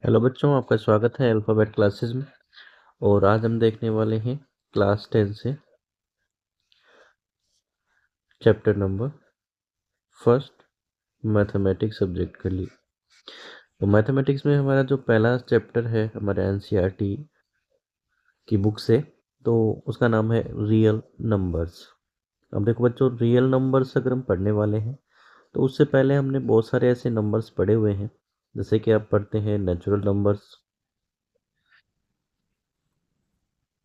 Hello बच्चों, आपका स्वागत है अल्फ़ाबेट क्लासेस में। और आज हम देखने वाले हैं क्लास 10 से chapter number first mathematics subject के लिए। तो मैथमेटिक्स में हमारा जो पहला चैप्टर है हमारे एनसीईआरटी की बुक से, तो उसका नाम है रियल नंबर्स। अब देखो बच्चों, रियल नंबर्स अगर हम पढ़ने वाले हैं तो उससे पहले हमने बहुत सारे ऐसे नंबर्स पढ़े हुए हैं, जैसे कि आप पढ़ते हैं नेचुरल नंबर्स।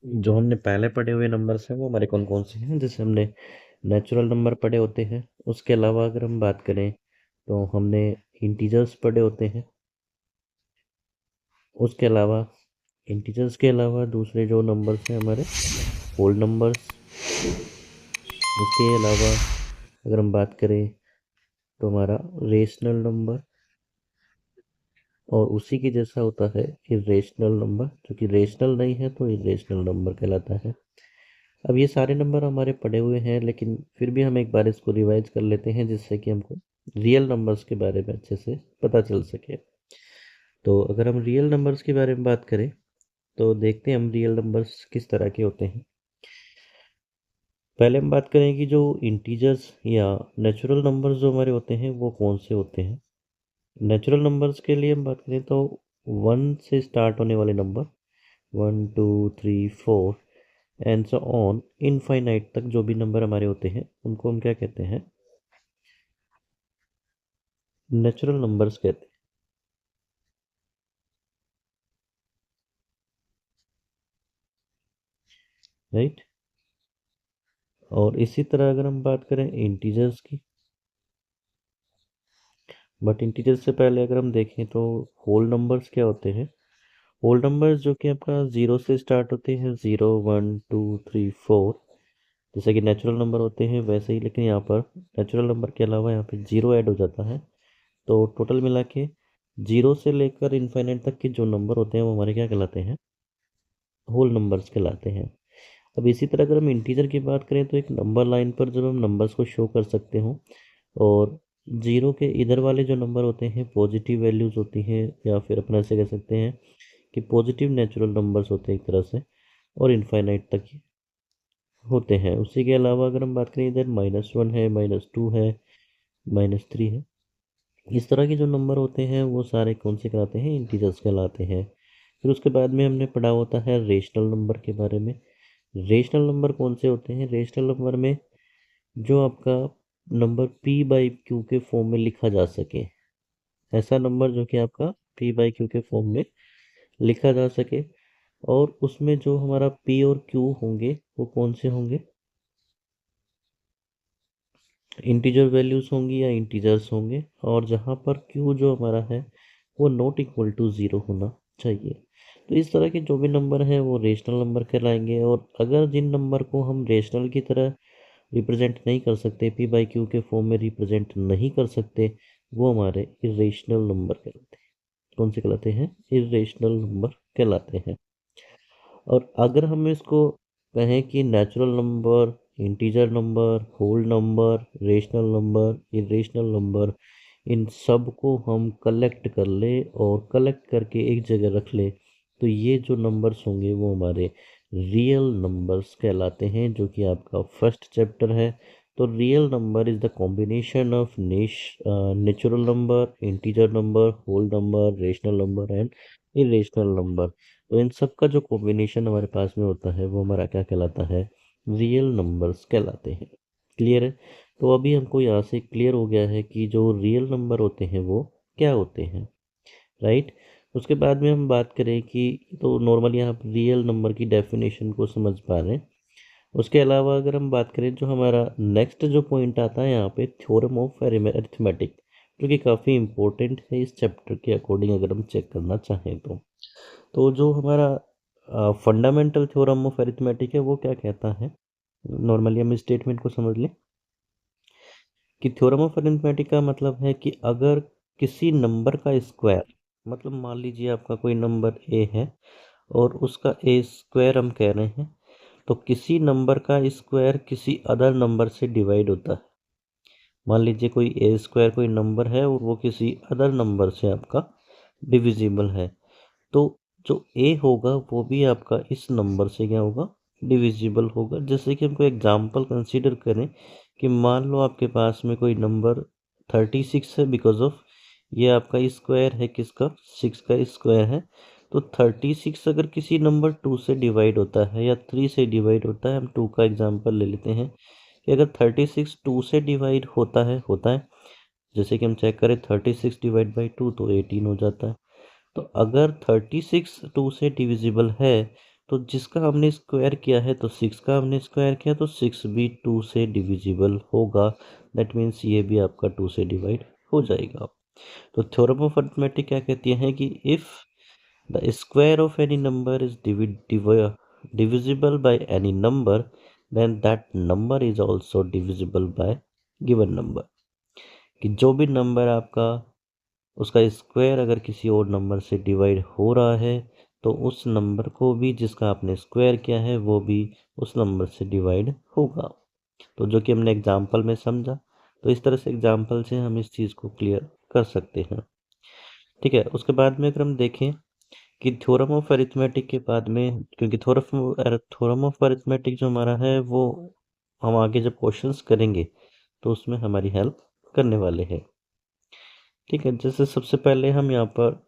जो हमने पहले पढ़े हुए नंबर्स हैं वो हमारे कौन कौन से हैं, जैसे हमने नेचुरल नंबर पढ़े होते हैं। उसके अलावा अगर हम बात करें तो हमने इंटीजर्स पढ़े होते हैं। उसके अलावा इंटीजर्स के अलावा दूसरे जो नंबर्स हैं हमारे होल नंबर्स। उसके अलावा अगर हम बात करें तो हमारा रेशनल नंबर, और उसी के जैसा होता है इरेशनल नंबर, जो कि रेशनल नहीं है तो इरेशनल नंबर कहलाता है। अब ये सारे नंबर हमारे पढ़े हुए हैं, लेकिन फिर भी हम एक बार इसको रिवाइज कर लेते हैं, जिससे कि हमको रियल नंबर्स के बारे में अच्छे से पता चल सके। तो अगर हम रियल नंबर्स के बारे में बात करें तो देखते हैं हम रियल नंबर्स किस तरह के होते हैं। पहले हम बात करें कि जो इंटीजर्स या नेचुरल नंबर्स जो हमारे होते हैं वो कौन से होते हैं। नेचुरल नंबर्स के लिए हम बात करें तो 1 से स्टार्ट होने वाले number, 1 2 3 4 and so on infinite तक जो भी नंबर हमारे होते हैं उनको हम क्या कहते हैं, नेचुरल नंबर्स कहते हैं, राइट। और इसी तरह अगर हम बात करें इंटीजर्स की, बट इंटीजर्स से पहले अगर हम देखें तो होल नंबर्स क्या होते हैं। होल नंबर्स जो कि आपका 0 से स्टार्ट होते हैं, 0 1 2 3 4, जैसे कि नेचुरल नंबर होते हैं वैसे ही, लेकिन यहाँ पर नेचुरल नंबर के अलावा यहाँ पे 0 ऐड हो जाता है। तो टोटल मिला के 0 से लेकर इनफाइनाइट तक के जो नंबर होते हैं वो हमारे क्या कहलाते हैं, होल नंबर्स कहलाते हैं। अब इसी तरह अगर हम इंटीजर की बात करें तो एक नंबर लाइन पर जब हम नंबर्स को शो कर सकते हो, और 0 के इधर वाले जो नंबर होते हैं पॉजिटिव वैल्यूज़ होती हैं, या फिर अपने ऐसे कह सकते हैं कि पॉजिटिव नेचुरल नंबर्स होते हैं एक तरह से, और इनफाइनाइट तक ही होते हैं। उसी के अलावा अगर हम बात करें, इधर -1 है, -2 है, -3 है, इस तरह के जो नंबर होते हैं वो सारे कौन से कहलाते हैं, इंटीजर्स कहलाते हैं। फिर उसके बाद में हमने पढ़ा होता है रेशनल नंबर के बारे में। रेशनल नंबर कौन से होते हैं, रेशनल नंबर में जो आपका नंबर p/q के फॉर्म में लिखा जा सके, ऐसा नंबर जो कि आपका p/q के फॉर्म में लिखा जा सके। और उसमें जो हमारा p और q होंगे वो कौन से होंगे, इंटीजर वैल्यूज होंगी या इंटीजर्स होंगे। और जहाँ पर q जो हमारा है वो नॉट इक्वल टू 0 होना चाहिए। तो इस तरह के जो भी नंबर हैं वो रेशनल नंबर कहलाएंगे। और अगर जिन नंबर को हम रेशनल की तरह रिप्रेजेंट नहीं कर सकते, p/q के फॉर्म में रिप्रेजेंट नहीं कर सकते, वो हमारे इरेशनल नंबर कहलाते हैं। कौन से कहलाते हैं, इरेशनल नंबर कहलाते हैं। और अगर हम इसको कहें कि natural number, integer number, whole number, rational number, irrational number, इन सब को हम कलेक्ट कर ले और कलेक्ट करके एक जगह रख ले, तो ये जो नंबर्स होंगे वो हमारे रियल नंबर्स कहलाते हैं, जो कि आपका फर्स्ट चैप्टर है। तो real number is the combination of natural number, integer number, whole number, rational number and irrational number. तो इन सब का जो कॉम्बिनेशन हमारे पास में होता है वो हमारा क्या कहलाता है, रियल नंबर्स कहलाते हैं। क्लियर है। तो अभी हमको यहाँ से क्लियर हो गया है कि जो रियल नंबर होते हैं वो क्या होते हैं, राइट। उसके बाद में हम बात करें कि, तो नॉर्मली आप रियल नंबर की डेफिनेशन को समझ पा रहे हैं। उसके अलावा अगर हम बात करें, जो हमारा नेक्स्ट जो पॉइंट आता है यहाँ पे, थ्योरम ऑफ अरिथमेटिक, जो कि काफ़ी इंपॉर्टेंट है इस चैप्टर के अकॉर्डिंग अगर हम चेक करना चाहें तो जो हमारा फंडामेंटल थ्योरम ऑफ अरिथमेटिक है वो क्या कहता है। नॉर्मली हम इस स्टेटमेंट को समझ लें कि थ्योरम ऑफ अरिथमेटिक का मतलब है कि अगर किसी नंबर का स्क्वायर, मतलब मान लीजिए आपका कोई नंबर ए है और उसका ए स्क्वायर हम कह रहे हैं, तो किसी नंबर का स्क्वायर किसी अदर नंबर से डिवाइड होता है। मान लीजिए कोई ए स्क्वायर कोई नंबर है और वो किसी अदर नंबर से आपका डिविजिबल है, तो जो ए होगा वो भी आपका इस नंबर से क्या होगा, डिविजिबल होगा। जैसे कि हमको एग्जांपल कंसीडर करें कि मान लो आपके पास में कोई नंबर 36 है, बिकॉज ऑफ ये आपका स्क्वायर है, किसका, 6 का स्क्वायर है। तो 36 अगर किसी नंबर 2 से डिवाइड होता है या 3 से डिवाइड होता है, हम 2 का एग्जांपल ले लेते हैं कि अगर 36 2 से डिवाइड होता है, जैसे कि हम चेक करें 36 डिवाइड बाई 2 तो 18 हो जाता है। तो अगर 36 2 से डिविजिबल है, तो जिसका हमने स्क्वायर किया है, तो 6 का हमने स्क्वायर किया, तो 6 भी 2 से डिविजिबल होगा। दैट मीन्स ये भी आपका 2 से डिवाइड हो जाएगा। तो थ्योरम ऑफ अरिथमेटिक क्या कहती है कि if the square of any number is divisible by any number, then that number is also divisible by given number। कि जो भी नंबर आपका, उसका स्क्वायर अगर किसी और नंबर से डिवाइड हो रहा है, तो उस नंबर को भी जिसका आपने स्क्वायर किया है वो भी उस नंबर से डिवाइड होगा। तो जो कि हमने एग्जाम्पल में समझा, तो इस तरह से एग्जाम्पल से हम इस चीज़ को क्लियर कर सकते हैं। ठीक है, उसके बाद में अगर हम देखें कि थ्योरम ऑफ अरिथमेटिक के बाद में, क्योंकि थ्योरम ऑफ अरिथमेटिक जो हमारा है वो हम आगे जब क्वेश्चंस करेंगे तो उसमें हमारी हेल्प करने वाले हैं। ठीक है, जैसे सबसे पहले हम यहाँ पर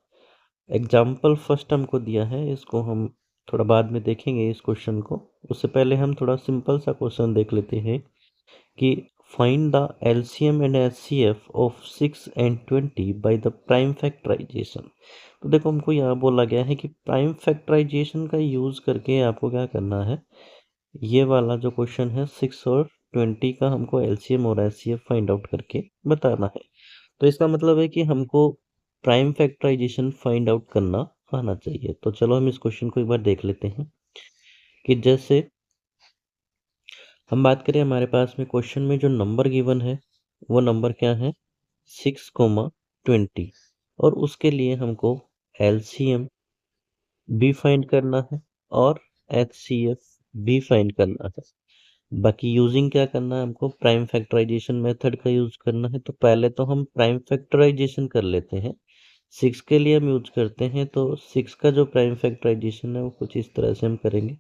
एग्जाम्पल फर्स्ट हमको दिया है, इसको हम थोड़ा बाद में देखेंगे इस क्वेश्चन को। उससे पहले हम थोड़ा सिंपल सा क्वेश्चन देख लेते हैं कि find the LCM and HCF of 6 and 20 by the prime factorisation. तो देखो हमको यहाँ बोला गया है कि प्राइम फैक्टराइजेशन का यूज़ करके आपको क्या करना है, ये वाला जो क्वेश्चन है 6 और 20 का हमको एलसीएम और एचसीएफ फाइंड आउट करके बताना है। तो इसका मतलब है कि हमको प्राइम फैक्टराइजेशन फाइंड आउट करना आना चाहिए। तो चलो हम इस क्वेश्चन को एक बार देख लेते हैं कि जैसे हम बात करें, हमारे पास में क्वेश्चन में जो नंबर गिवन है वो नंबर क्या है, 6, 20, और उसके लिए हमको एलसीएम भी फाइंड करना है और एचसीएफ भी फाइंड करना है। बाकी यूजिंग क्या करना है, हमको प्राइम फैक्टराइजेशन मेथड का यूज करना है। तो पहले तो हम प्राइम फैक्टराइजेशन कर लेते हैं। 6 के लिए हम यूज करते हैं, तो 6 का जो प्राइम फैक्टराइजेशन है वो कुछ इस तरह से हम करेंगे।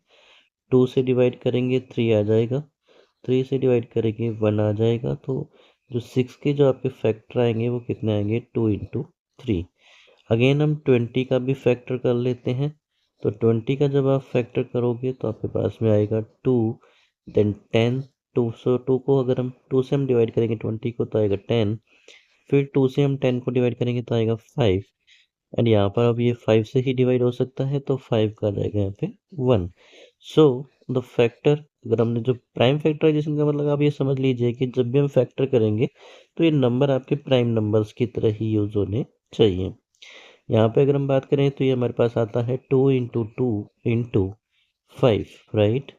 2 से डिवाइड करेंगे 3 आ जाएगा, 3 से डिवाइड करेंगे 1 आ जाएगा। तो जो 6 के जो आपके फैक्टर आएंगे वो कितने आएंगे, 2 × 3। अगेन हम 20 का भी फैक्टर कर लेते हैं। तो 20 का जब आप फैक्टर करोगे तो आपके पास में आएगा 2, देन 10। 2 सो 2 को अगर हम 2 से हम डिवाइड करेंगे 20 को तो आएगा 10। फिर 2 से हम 10 को डिवाइड करेंगे तो आएगा 5। एंड यहाँ पर अब ये 5 से ही डिवाइड हो सकता है, तो 5 का जाएगा यहाँ पे 1। सो द फैक्टर, अगर हमने जो प्राइम फैक्टराइजेशन का मतलब आप ये समझ लीजिए कि जब भी हम फैक्टर करेंगे तो ये नंबर आपके प्राइम नंबर्स की तरह ही यूज होने चाहिए। यहाँ पे अगर हम बात करें तो ये हमारे पास आता है 2 × 2 × 5, राइट।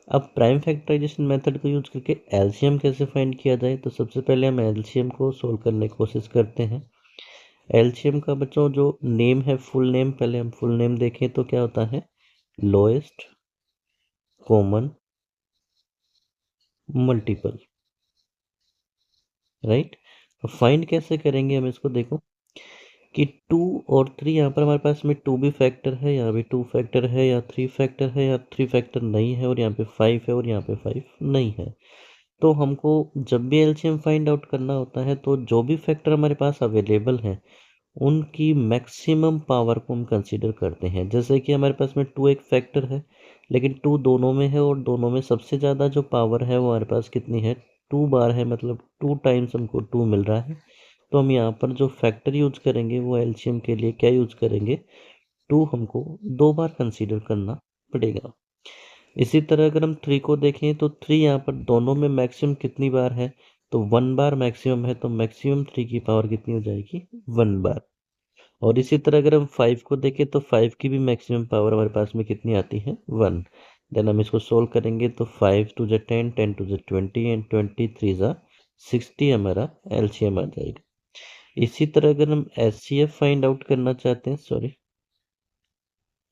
अब प्राइम फैक्टराइजेशन मेथड को यूज करके एलसीएम कैसे फाइंड किया जाए, तो सबसे पहले हम एलसीएम को सोल्व करने की कोशिश करते हैं। एलसीएम का बच्चों जो नेम है, फुल नेम, पहले हम फुल नेम देखें तो क्या होता है, lowest common multiple, right. Find कैसे करेंगे हम इसको, देखो कि 2 और 3, यहाँ पर हमारे पास में 2 भी फैक्टर है, यहाँ भी 2 फैक्टर है, या 3 फैक्टर है, या 3 फैक्टर नहीं है, और यहाँ पे 5 है और यहाँ पे 5 नहीं है। तो हमको जब भी एलसीएम फाइंड आउट करना होता है तो जो भी फैक्टर हमारे पास अवेलेबल है उनकी मैक्सिमम पावर को हम कंसीडर करते हैं। जैसे कि हमारे पास में 2 एक फैक्टर है, लेकिन 2 दोनों में है, और दोनों में सबसे ज़्यादा जो पावर है वो हमारे पास कितनी है, 2 बार है, मतलब 2 टाइम्स हमको 2 मिल रहा है। तो हम यहाँ पर जो फैक्टर यूज करेंगे वो एलसीएम के लिए क्या यूज करेंगे, 2 हमको 2 बार कंसीडर करना पड़ेगा। इसी तरह अगर हम 3 को देखें तो 3 यहाँ पर दोनों में मैक्सिमम कितनी बार है, तो 1 बार मैक्सिमम है, तो मैक्सिमम 3 की पावर कितनी हो जाएगी, 1 बार। और इसी तरह अगर हम 5 को देखें तो 5 की भी मैक्सिमम पावर हमारे पास में कितनी आती है, 1। देन हम इसको सोल्व करेंगे तो 5 × 2 = 10, 10 × 2 = 20, एंड 20 × 3 = 60 हमारा एलसीएम आ जाएगा। इसी तरह अगर हम एचसीएफ फाइंड आउट करना चाहते हैं, सॉरी,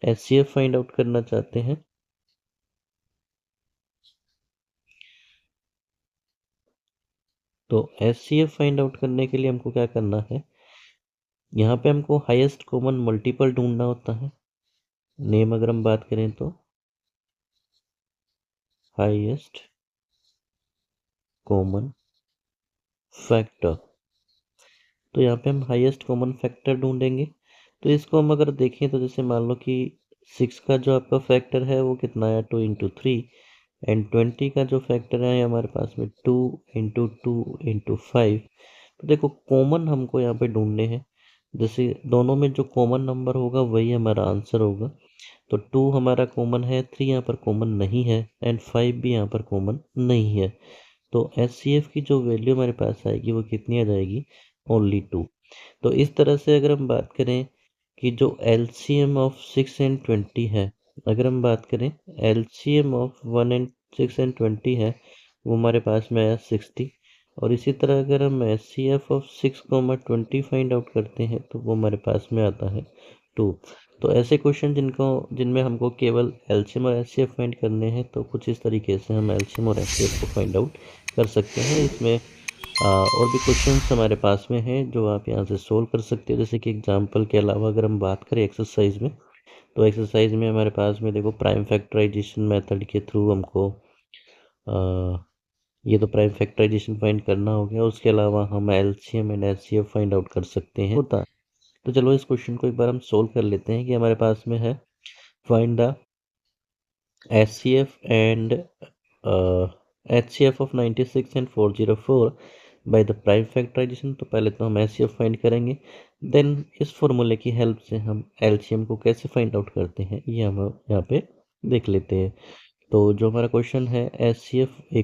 एचसीएफ फाइंड आउट करना चाहते हैं, तो एचसीएफ फाइंड आउट करने के लिए हमको क्या करना है, यहाँ पे हमको हाईएस्ट कॉमन मल्टीपल ढूंढना होता है। नेम अगर हम बात करें तो हाईएस्ट कॉमन फैक्टर, तो यहाँ पे हम हाईएस्ट कॉमन फैक्टर ढूंढेंगे। तो इसको हम अगर देखें तो जैसे मान लो कि 6 का जो आपका फैक्टर है वो कितना है, 2 × 3, एंड 20 का जो फैक्टर है हमारे पास में 2 × 2 × 5। तो देखो कॉमन हमको यहाँ पे ढूंढने हैं, जैसे दोनों में जो कॉमन नंबर होगा वही हमारा आंसर होगा। तो 2 हमारा कॉमन है, 3 यहाँ पर कॉमन नहीं है, एंड 5 भी यहाँ पर कॉमन नहीं है। तो एचसीएफ की जो वैल्यू हमारे पास आएगी वो कितनी आ जाएगी, ओनली 2। तो इस तरह से अगर हम बात करें कि जो एलसीएम ऑफ 6 एंड 20 है, अगर हम बात करें एलसीएम ऑफ 1 एंड 6 एंड 20 है, वो हमारे पास में आया 60। और इसी तरह अगर हम H C F of 6, 20 find out करते हैं तो वो हमारे पास में आता है 2। तो ऐसे क्वेश्चन जिनमें हमको केवल एलसीएम और एचसीएफ फाइंड करने हैं, तो कुछ इस तरीके से हम एलसीएम और एचसीएफ को फाइंड आउट कर सकते हैं। इसमें और भी क्वेश्चंस हमारे पास में हैं जो आप यहाँ से सोल्व कर सकते हो। जैसे कि एग्जांपल के अलावा अगर हम बात करें एक्सरसाइज में, तो एक्सरसाइज में हमारे पास में देखो प्राइम फैक्टराइजेशन मेथड के थ्रू हमको ये तो प्राइम फैक्टराइजेशन फाइंड करना हो गया। उसके अलावा हम LCM and HCF find out कर सकते हैं होता है। तो चलो इस क्वेश्चन को एक बार हम सोल्व कर लेते हैं कि हमारे पास में है find the HCF and HCF of 96 and 404 by the prime factorisation. तो पहले तो हम HCF फाइंड करेंगे, देन इस फॉर्मूले की हेल्प से हम LCM को कैसे फाइंड आउट करते हैं ये हम यहाँ पे देख लेते हैं। तो जो हमारा क्वेश्चन है HCF A,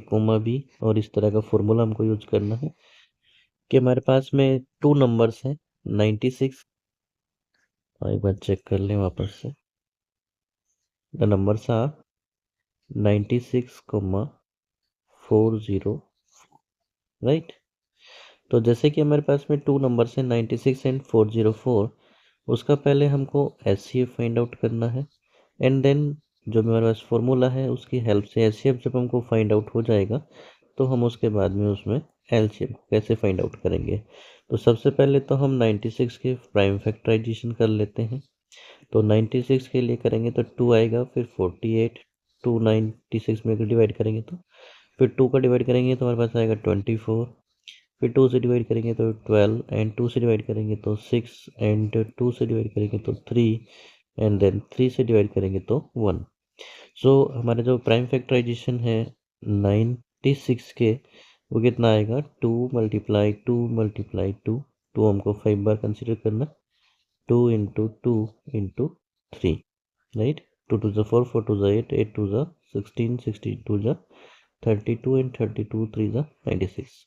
और इस तरह का फॉर्मूला हमको यूज करना है कि हमारे पास में 2 नंबर्स हैं 96। एक बार चेक कर लें वापस से, द नंबर्स आर 96, 40, राइट। तो जैसे कि हमारे पास में 2 नंबर्स हैं 96 एंड 404, उसका पहले हमको HCF फाइंड आउट करना है, एंड देन जो हमारे पास फॉर्मूला है उसकी हेल्प से HCF जब हमको फाइंड आउट हो जाएगा तो हम उसके बाद में उसमें LCM कैसे फाइंड आउट करेंगे। तो सबसे पहले तो हम 96 के प्राइम फैक्टराइजेशन कर लेते हैं। तो 96 के लिए करेंगे तो 2 आएगा, फिर 48, 2 96 में डिवाइड करेंगे तो फिर 2 का डिवाइड करेंगे तो हमारे पास आएगा 24, फिर 2 से डिवाइड करेंगे तो 12, एंड 2 से डिवाइड करेंगे तो 6, एंड 2 से डिवाइड करेंगे तो 3, एंड देन 3 से डिवाइड करेंगे तो 1। सो हमारा जो प्राइम फैक्टराइजेशन है 96 के, वो कितना आएगा, 2 × 2 × 2, 2 हमको 5 बार कंसिडर करना, 2 × 2 × 3, राइट। 2 2 4, 4 2 8, 8 2 16, 16 2 32, एंड 32 3 96।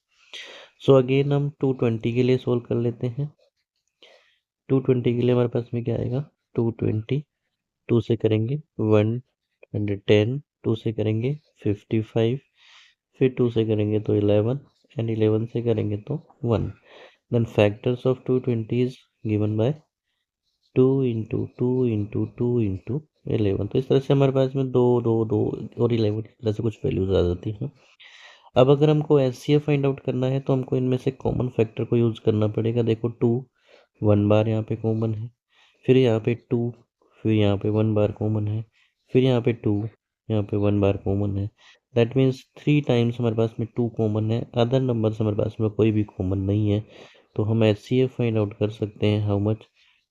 सो अगेन हम 220 के लिए सोल्व कर लेते हैं। 220 के लिए हमारे पास में क्या आएगा, 220, 2 से करेंगे 110, 2 से करेंगे 55, फिर 2 से करेंगे तो 11, एंड 11 से करेंगे तो 1। Then factors of 220 is given by 2 × 2 × 2 × 11। तो इस तरह से हमारे पास में 2 2 2 और 11 इस तरह से कुछ वैल्यूज आ जाती हैं। अब अगर हमको HCF फाइंड आउट करना है तो हमको इनमें से कॉमन फैक्टर को यूज़ करना पड़ेगा। देखो 2 1 बार यहाँ पे कॉमन है, फिर यहाँ पे 2, फिर यहाँ पे 1 बार कॉमन है, फिर यहाँ पे 2, यहाँ पे 1 बार कॉमन है। दैट मीन्स 3 टाइम्स हमारे पास में 2 कॉमन है, अदर नंबर हमारे पास में कोई भी कॉमन नहीं है। तो हम HCF फाइंड आउट कर सकते हैं हाउ मच,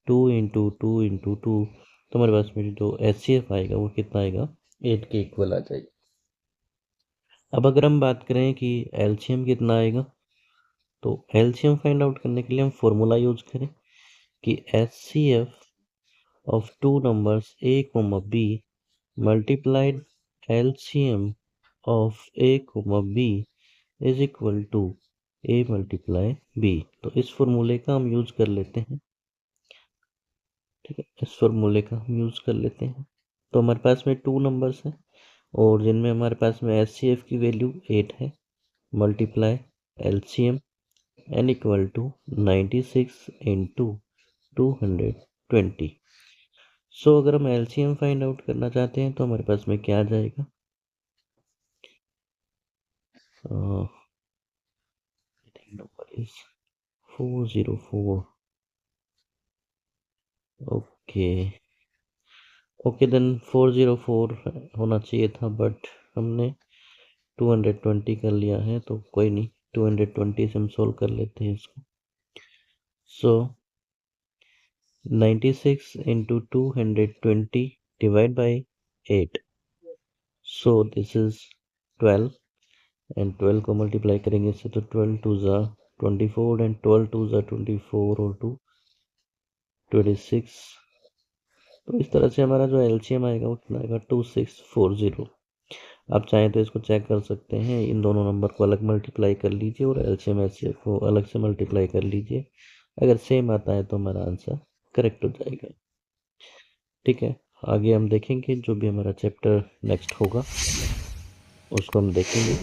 2 × 2 × 2। तो हमारे पास में जो HCF आएगा वो कितना आएगा, 8 के इक्वल आ जाएगा। अब अगर हम बात करें कि एलसीएम कितना आएगा, तो एलसीएम फाइंड आउट करने के लिए हम फॉर्मूला यूज करें कि HCF of 2 numbers A, B multiplied LCM of A, B is equal to A × B। तो इस फॉर्मूले का हम यूज कर लेते हैं, ठीक है, इस फॉर्मूले का हम यूज कर लेते हैं। तो हमारे पास में 2 नंबर्स हैं और जिनमें हमारे पास में HCF की वैल्यू 8 है, multiply LCM n equal to 96 × 220। So अगर हम LCM फाइंड आउट करना चाहते हैं तो हमारे पास में क्या आ जाएगा, number is 404, okay okay then 404 होना चाहिए था, बट हमने 220 कर लिया है, तो कोई नहीं, 220 से हम सोल्व कर लेते हैं इसको। सो 96 into 220 divide by 8, so this is 12, and 12 को मल्टीप्लाई करेंगे इससे तो 12 टू ज़ा 24, एंड 12 टू ज़ा 24 और 2 26। तो इस तरह से हमारा जो एलसीएम आएगा वो कितना आएगा, 2640। आप चाहें तो इसको चेक कर सकते हैं, इन दोनों नंबर को अलग मल्टीप्लाई कर लीजिए और एलसीएम एचसीएफ को अलग से मल्टीप्लाई कर लीजिए। अगर सेम आता है तो हमारा आंसर करेक्ट हो जाएगा। ठीक है, आगे हम देखेंगे जो भी हमारा चैप्टर नेक्स्ट होगा उसको हम देखेंगे।